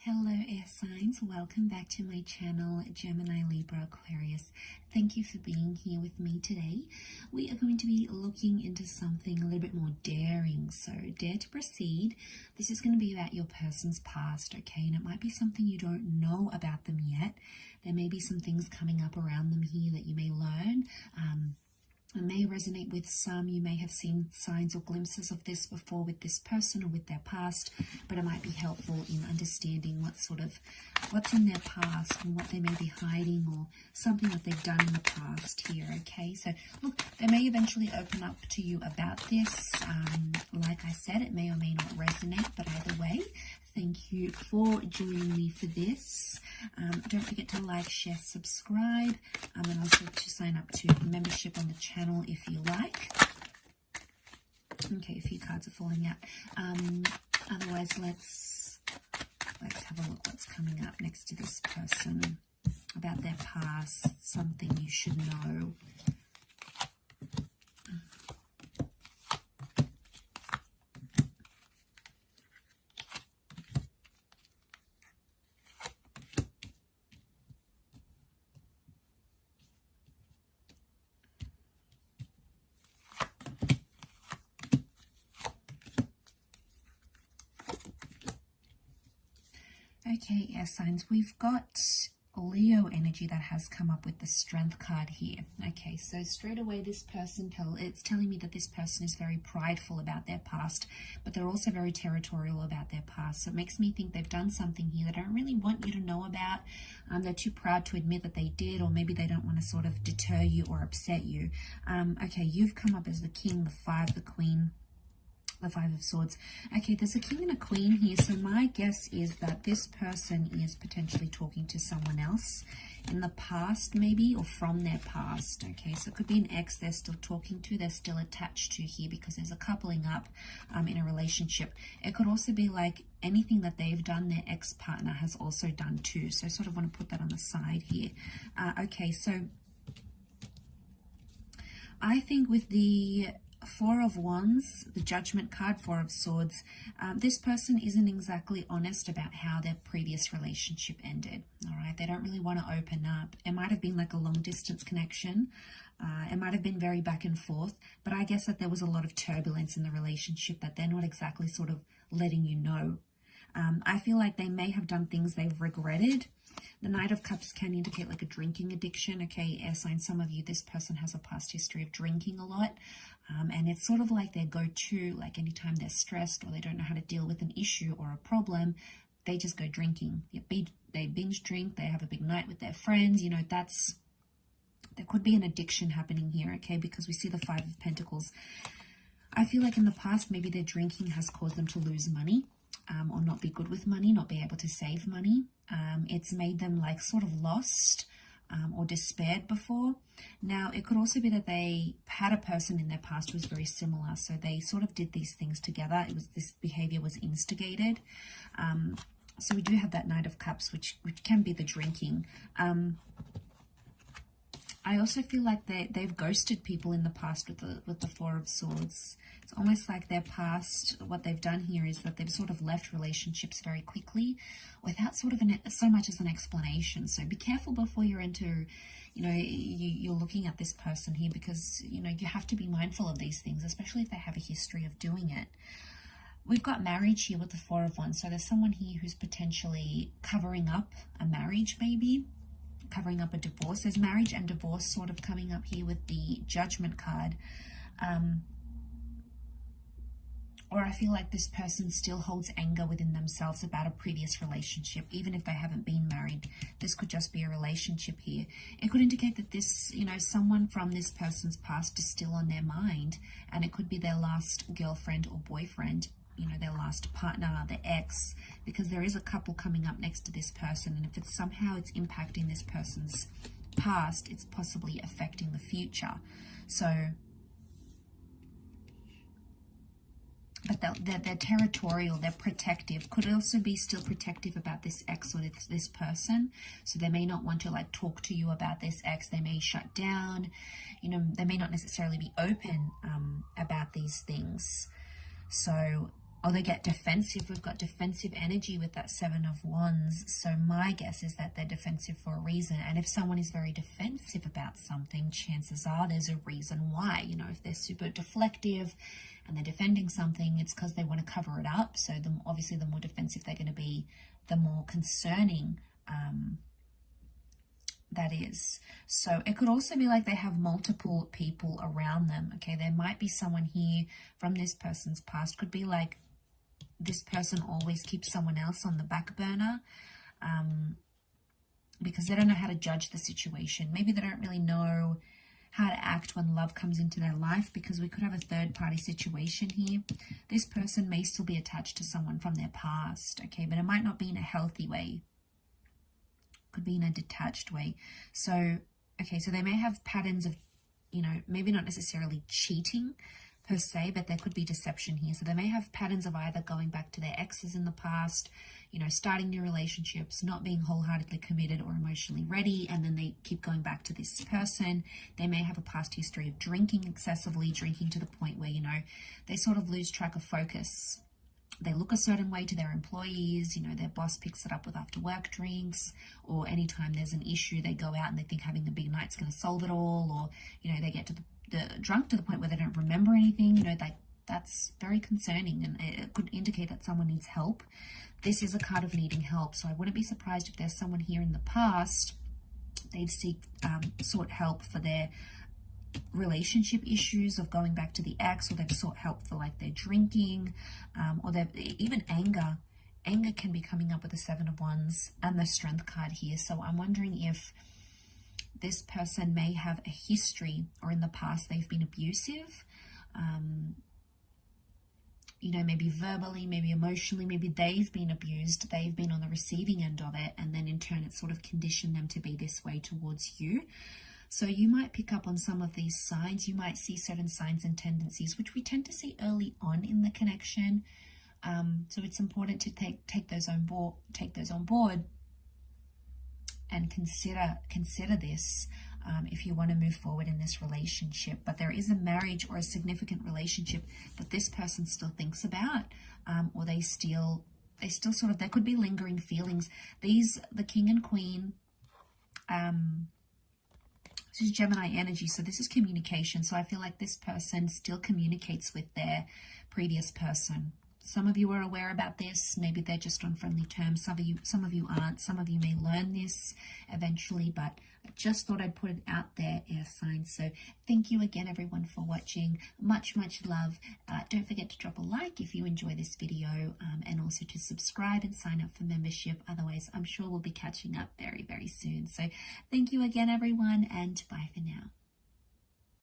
Hello air signs, welcome back to my channel Gemini, Libra, Aquarius. Thank you for being here with me today. We are going to be looking into something a little bit more daring, so dare to proceed. This is going to be about your person's past, okay, and it might be something you don't know about them yet. There may be some things coming up around them here that you may learn. It may resonate with some. You may have seen signs or glimpses of this before with this person or with their past, but it might be helpful in understanding what's in their past and what they may be hiding or something that they've done in the past here, okay? So, look, they may eventually open up to you about this. Like I said, it may or may not resonate, but either way, thank you for joining me for this. Don't forget to like, share, subscribe, and also to sign up to membership on the channel if you like. Okay, a few cards are falling out. Otherwise, let's have a look what's coming up next to this person about their past, something you should know. Okay, air signs, we've got Leo energy that has come up with the Strength card here. Okay, so straight away this person, it's telling me that this person is very prideful about their past, but they're also very territorial about their past. So it makes me think they've done something here that I don't really want you to know about. They're too proud to admit that they did, or maybe they don't want to sort of deter you or upset you. Okay, you've come up as the King, the Five, the Queen, the Five of Swords. Okay, there's a King and a Queen here, so my guess is that this person is potentially talking to someone else in the past, maybe, or from their past. Okay, so it could be an ex they're still talking to, they're still attached to here, because there's a coupling up in a relationship. It could also be like anything that they've done, their ex-partner has also done too. So I sort of want to put that on the side here. Okay, so I think with the Four of Wands, the Judgment card, Four of Swords, this person isn't exactly honest about how their previous relationship ended. All right, they don't really want to open up. It might have been like a long distance connection. It might have been very back and forth, but I guess that there was a lot of turbulence in the relationship that they're not exactly sort of letting you know. I feel like they may have done things they've regretted. The Knight of Cups can indicate like a drinking addiction. Okay, air sign, some of you, this person has a past history of drinking a lot. And it's sort of like their go-to, like anytime they're stressed or they don't know how to deal with an issue or a problem, they just go drinking. They binge drink, they have a big night with their friends. You know, there could be an addiction happening here, okay, because we see the Five of Pentacles. I feel like in the past, maybe their drinking has caused them to lose money. Or not be good with money, not be able to save money. It's made them like sort of lost or despaired before. Now, it could also be that they had a person in their past who was very similar. So they sort of did these things together. This behavior was instigated. So we do have that Knight of Cups, which can be the drinking. I also feel like they've ghosted people in the past with the Four of Swords. It's almost like their past, what they've done here is that they've sort of left relationships very quickly without sort of so much as an explanation. So be careful before you're into, you know, you're looking at this person here, because, you know, you have to be mindful of these things, especially if they have a history of doing it. We've got marriage here with the Four of Wands. So there's someone here who's potentially covering up a marriage, maybe covering up a divorce. There's marriage and divorce sort of coming up here with the Judgment card. Or I feel like this person still holds anger within themselves about a previous relationship, even if they haven't been married. This could just be a relationship here. It could indicate that this, you know, someone from this person's past is still on their mind, and it could be their last girlfriend or boyfriend, you know, their last partner, their ex, because there is a couple coming up next to this person, and if it's somehow it's impacting this person's past, it's possibly affecting the future. So, but they're territorial, they're protective. Could also be still protective about this ex or this person. So they may not want to like talk to you about this ex. They may shut down. You know, they may not necessarily be open about these things. So or they get defensive. We've got defensive energy with that Seven of Wands. So my guess is that they're defensive for a reason. And if someone is very defensive about something, chances are there's a reason why. You know, if they're super deflective and they're defending something, it's because they want to cover it up. So obviously the more defensive they're going to be, the more concerning that is. So it could also be like they have multiple people around them. Okay, there might be someone here from this person's past. Could be like this person always keeps someone else on the back burner because they don't know how to judge the situation. Maybe they don't really know how to act when love comes into their life, because we could have a third party situation here. This person may still be attached to someone from their past, okay, but it might not be in a healthy way. Could be in a detached way. So, okay, so they may have patterns of, you know, maybe not necessarily cheating per se, but there could be deception here. So they may have patterns of either going back to their exes in the past, you know, starting new relationships, not being wholeheartedly committed or emotionally ready, and then they keep going back to this person. They may have a past history of drinking excessively, drinking to the point where, you know, they sort of lose track of focus. They look a certain way to their employees, you know, their boss picks it up with after work drinks, or anytime there's an issue, they go out and they think having a big night's going to solve it all, or, you know, they get to the drunk to the point where they don't remember anything. You know, that's very concerning, and it could indicate that someone needs help. This is a card of needing help, so I wouldn't be surprised if there's someone here in the past, they've sought help for their relationship issues of going back to the ex, or they've sought help for like their drinking, or they've even anger can be coming up with the Seven of Wands and the Strength card here. So I'm wondering if this person may have a history, or in the past they've been abusive, you know, maybe verbally, maybe emotionally, maybe they've been abused, they've been on the receiving end of it, and then in turn it sort of conditioned them to be this way towards you. So you might pick up on some of these signs. You might see certain signs and tendencies, which we tend to see early on in the connection. So it's important to take those on board and consider this if you want to move forward in this relationship. But there is a marriage or a significant relationship that this person still thinks about, or they still sort of, there could be lingering feelings. The King and Queen, this is Gemini energy, so this is communication. So I feel like this person still communicates with their previous person. Some of you are aware about this. Maybe they're just on friendly terms. Some of you aren't. Some of you may learn this eventually, but I just thought I'd put it out there, air signs. So thank you again, everyone, for watching. Much love. Don't forget to drop a like if you enjoy this video, and also to subscribe and sign up for membership. Otherwise, I'm sure we'll be catching up very soon. So thank you again, everyone, and bye for now.